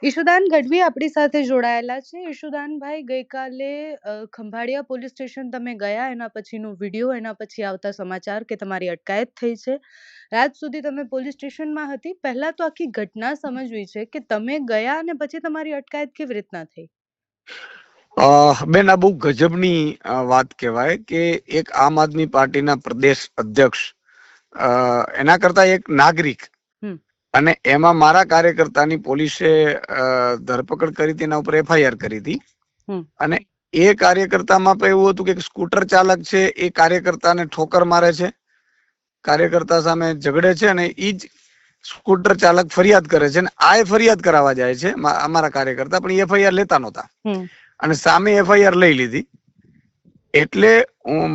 ઈશુદાન ગઢવી આપણી સાથે જોડાયેલા છે. ઈશુદાનભાઈ, ગઈકાલે ખંભાળિયા પોલીસ સ્ટેશન તમે ગયા, એના પછીનો વિડીયો, એના પછી આવતા સમાચાર કે તમારી અટકાયત થઈ છે. રાત સુધી તમે પોલીસ સ્ટેશનમાં હતી. પહેલા તો આખી ઘટના સમજવી છે કે તમે ગયા અને પછી તમારી અટકાયત કેવી રીતના થઈ? બેન, આ બહુ ગજબની વાત કહેવાય કે એક આમ આદમી પાર્ટીના પ્રદેશ અધ્યક્ષ એના કરતા એક નાગરિક અને એમાં મારા કાર્યકર્તાની પોલીસે ધરપકડ કરી હતી, એના ઉપર એફઆઈઆર કરી હતી. અને એ કાર્યકર્તામાં પણ એવું હતું કે સ્કૂટર ચાલક છે એ કાર્યકર્તાને ઠોકર મારે છે, કાર્યકર્તા સામે ઝઘડે છે અને એ જ સ્કૂટર ચાલક ફરિયાદ કરે છે. અને આ ફરિયાદ કરાવવા જાય છે અમારા કાર્યકર્તા, પણ એફઆઈઆર લેતા નહોતા અને સામે એફઆઈઆર લઈ લીધી. એટલે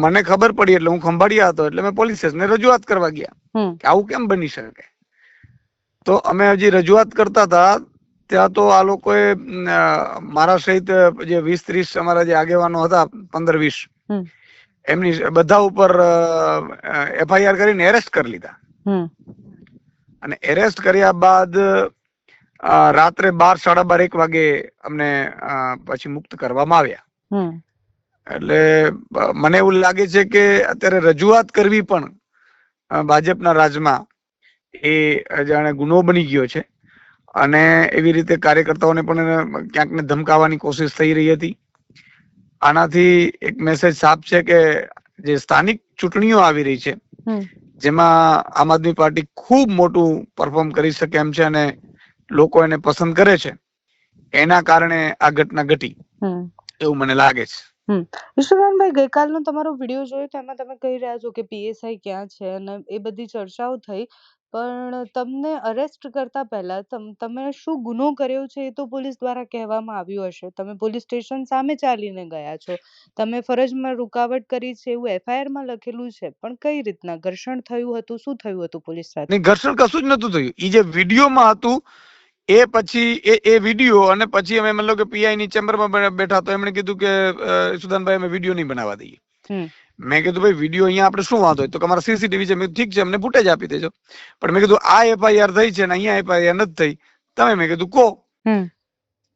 મને ખબર પડી, એટલે હું ખંભાળિયા હતો, એટલે મેં પોલીસ સ્ટેશને રજૂઆત કરવા ગયા કે આવું કેમ બની શકે. તો અમે હજી રજૂઆત કરતા હતા ત્યાં તો આ લોકોએ મારા સહિત જે 20-30 અમારા જે આગેવાનો હતા, 15-20, એમની બધા ઉપર એફઆઈઆર કરીને એરેસ્ટ કરી લીધા. અને એરેસ્ટ કર્યા બાદ રાત્રે 12, 12:30 વાગે અમને પછી મુક્ત કરવામાં આવ્યા. એટલે મને એવું લાગે છે કે અત્યારે રજૂઆત કરવી પણ ભાજપના રાજમાં એ જાણે ગુનો બની ગયો છે. અને એવી રીતે કાર્યકર્તાઓને પણ ક્યાંક ને ધમકાવવાની કોશિશ થઈ રહી હતી. આનાથી એક મેસેજ સાફ છે કે જે સ્થાનિક ચૂંટણીઓ આવી રહી છે, જેમાં આમ આદમી પાર્ટી ખૂબ મોટું પરફોર્મ કરી શકે એમ છે અને લોકો એને પસંદ કરે છે, એના કારણે આ ઘટના ઘટી એવું મને લાગે છે. ઈશુદાનભાઈ, ગઈકાલનો તમારો વિડીયો જોયો તો એમાં તમે કહી રહ્યા છો કે પીએસઆઈ ક્યાં છે અને એ બધી ચર્ચાઓ થઈ, પણ તમને અરેસ્ટ કરતા પહેલા તમે શું ગુનો કર્યો છે એ તો પોલીસ દ્વારા કહેવામાં આવ્યું હશે. તમે પોલીસ સ્ટેશન સામે ચાલીને ગયા છો, તમે ફરજમાં રૂકાવટ કરી છે એવું એફઆઈઆરમાં લખેલું છે, પણ કઈ રીતના ઘર્ષણ થયું હતું, શું થયું હતું પોલીસ સાથે? ઘર્ષણ કશું જ નતું થયું. એ જે વિડીયોમાં હતું એ પછી એ વિડીયો અને પછી અમે મતલબ કે પીઆઈ ની ચેમ્બરમાં બેઠા તો એમણે કીધું કે ઈશુદાનભાઈ અમે વિડીયો નહીં બનાવવા દઈએ. મેં કીધું ભાઈ વિડીયો અહીંયા આપણે શું વાંધો હોય, તો તમારા સીસીટીવી છે. મેં ઠીક છે, અમને ફૂટેજ આપી દેજો. પણ મેં કીધું આ એફઆઈઆર થઈ છે ને અહીંયા એફઆઈઆર નથી થઈ, તમે મેં કીધું કહો.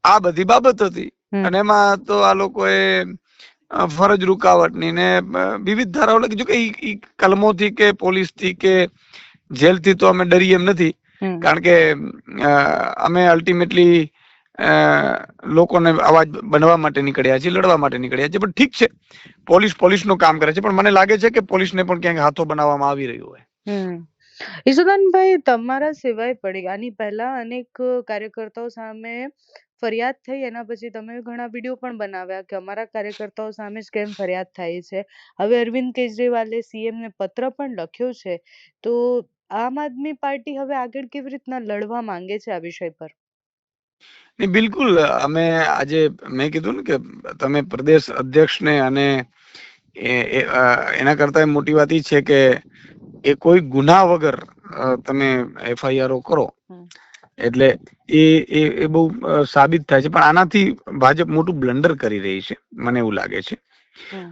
આ બધી બાબત હતી. અને એમાં તો આ લોકોએ ફરજ રૂકાવટની ને વિવિધ ધારાઓ લખી. જો કે કલમોથી કે પોલીસથી કે જેલથી તો અમે ડરીએ એમ નથી, કારણ કે અમે અલ્ટિમેટલી લોકોને અવાજ બનવા માટે નીકળ્યા છીએ, લડવા માટે નીકળ્યા છીએ. પણ ઠીક છે, પોલીસનું કામ કરે છે, પણ મને લાગે છે કે પોલીસને પણ ક્યાંક હાથો બનાવવામાં આવી રહ્યો હોય. ઈશુદાનભાઈ, તમારા સિવાય પડી આની પહેલા અનેક કાર્યકર્તાઓ સામે ફરિયાદ થઈ, એના પછી તમે ઘણા વિડીયો પણ બનાવ્યા કે અમારા કાર્યકર્તાઓ સામે જ કેમ ફરિયાદ થાય છે. હવે અરવિંદ કેજરીવાલે સીએમ ને પત્ર પણ લખ્યો છે. તો આમ આદમી પાર્ટી હવે આગળ કેવી રીતના લડવા માંગે છે આ વિષય પર? બિલકુલ. અમે આજે મેં કીધું ને કે તમે પ્રદેશ અધ્યક્ષને અને એના કરતા મોટી વાત એ છે કે એ કોઈ ગુના વગર તમે એફઆઈઆર કરો, એટલે એ બહુ સાબિત થાય છે. પણ આનાથી ભાજપ મોટું બ્લન્ડર કરી રહી છે, મને એવું લાગે છે.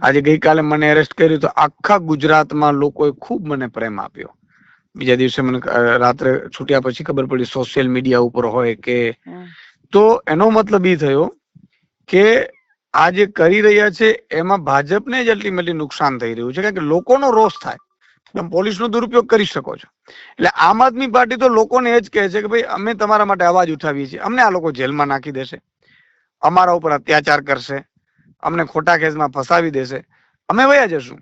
આજે ગઈકાલે મને એરેસ્ટ કર્યું તો આખા ગુજરાતમાં લોકોએ ખૂબ મને પ્રેમ આપ્યો. બીજા દિવસે મને રાત્રે છૂટ્યા પછી ખબર પડી સોશિયલ મીડિયા ઉપર હોય કે, તો એનો મતલબ એ થયો કે આ જે કરી રહ્યા છે એમાં ભાજપને જ અલ્ટિમેટલી નુકસાન થઈ રહ્યું છે, કારણ કે લોકોનો રોષ થાય. તમે પોલીસનો દુરુપયોગ કરી શકો છો. એટલે આમ આદમી પાર્ટી તો લોકોને એ જ કહે છે કે ભાઈ અમે તમારા માટે અવાજ ઉઠાવીએ છીએ, અમને આ લોકો જેલમાં નાખી દેશે, અમારા ઉપર અત્યાચાર કરશે, અમને ખોટા કેસમાં ફસાવી દેશે, અમે વયા જશું,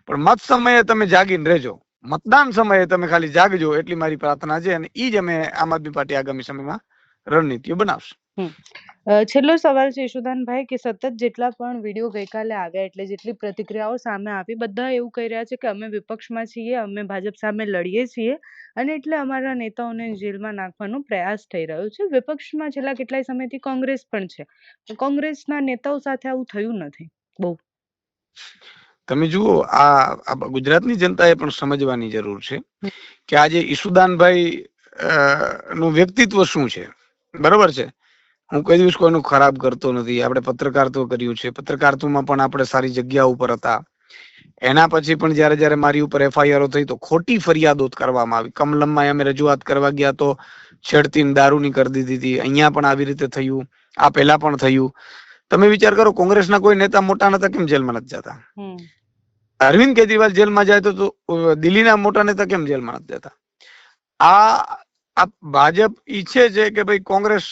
પણ મત સમયે તમે જાગીને રહેજો, મતદાન સમયે તમે ખાલી જાગજો, એટલી મારી પ્રાર્થના છે. અને એ જ અમે આમ આદમી પાર્ટી આગામી સમયમાં રણનીતિઓ બનાવશે. છેલ્લો સવાલ છે ઈશુદાનભાઈ, કે સતત જેટલા પણ વિડીયો ગઈકાલે આવ્યા, એટલે જેટલી પ્રતિક્રિયાઓ સામે આવી, બધા એવું કહી રહ્યા છે કે અમે વિપક્ષમાં છીએ, અમે ભાજપ સામે લડીએ છીએ અને એટલે અમારા નેતાઓને જેલમાં નાખવાનો પ્રયાસ થઈ રહ્યો છે. વિપક્ષમાં છેલ્લા કેટલાય સમયથી કોંગ્રેસ પણ છે, કોંગ્રેસના નેતાઓ સાથે આવું થયું નથી બહુ. તમે જુઓ, આ ગુજરાતની જનતાએ પણ સમજવાની જરૂર છે કે આજે ઈશુદાનભાઈ નું વ્યક્તિત્વ શું છે. બરોબર છે, હું કોઈ દિવસ કોઈનું ખરાબ કરતો નથી. આપણે પત્રકારત્વ કર્યું છે, પત્રકારત્વમાં પણ આપણે સારી જગ્યા ઉપર હતા. એના પછી પણ જયારે જયારે મારી ઉપર એફઆઈઆર થઈ તો ખોટી ફરિયાદો કરવામાં આવી. કમલમમાં અમે રજૂઆત કરવા ગયા તો છેડતી દારૂની કરી દીધી હતી. અહીંયા પણ આવી રીતે થયું, આ પહેલા પણ થયું. તમે વિચાર કરો, કોંગ્રેસના કોઈ નેતા મોટા નતા કેમ જેલમાં નથી જતા? અરવિંદ કેજરીવાલ જેલમાં જાય તો દિલ્હીના મોટા નેતા કેમ જેલમાં નથી જતા? આ ભાજપ ઈચ્છે છે કે ભાઈ કોંગ્રેસ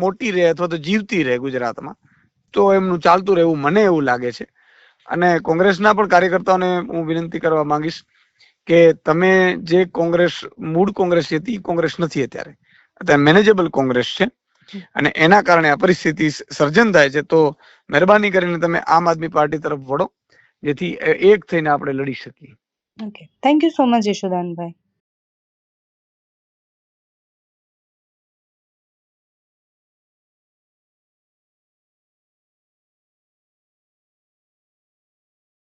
મોટી રહે અથવા તો જીવતી રહે ગુજરાતમાં, તો એમનું ચાલતું રહે એવું મને એવું લાગે છે. અને કોંગ્રેસના પણ કાર્યકર્તાઓને હું વિનંતી કરવા માંગીશ કે તમે જે કોંગ્રેસ મૂળ કોંગ્રેસ હતી એ કોંગ્રેસ નથી અત્યારે મેનેજેબલ કોંગ્રેસ છે અને એના કારણે આ પરિસ્થિતિ સર્જન થાય છે. તો મહેરબાની કરીને તમે આમ આદમી પાર્ટી તરફ વળો, જેથી એક થઈને આપણે લડી શકીએ. Okay, thank you so much યશોદાનભાઈ.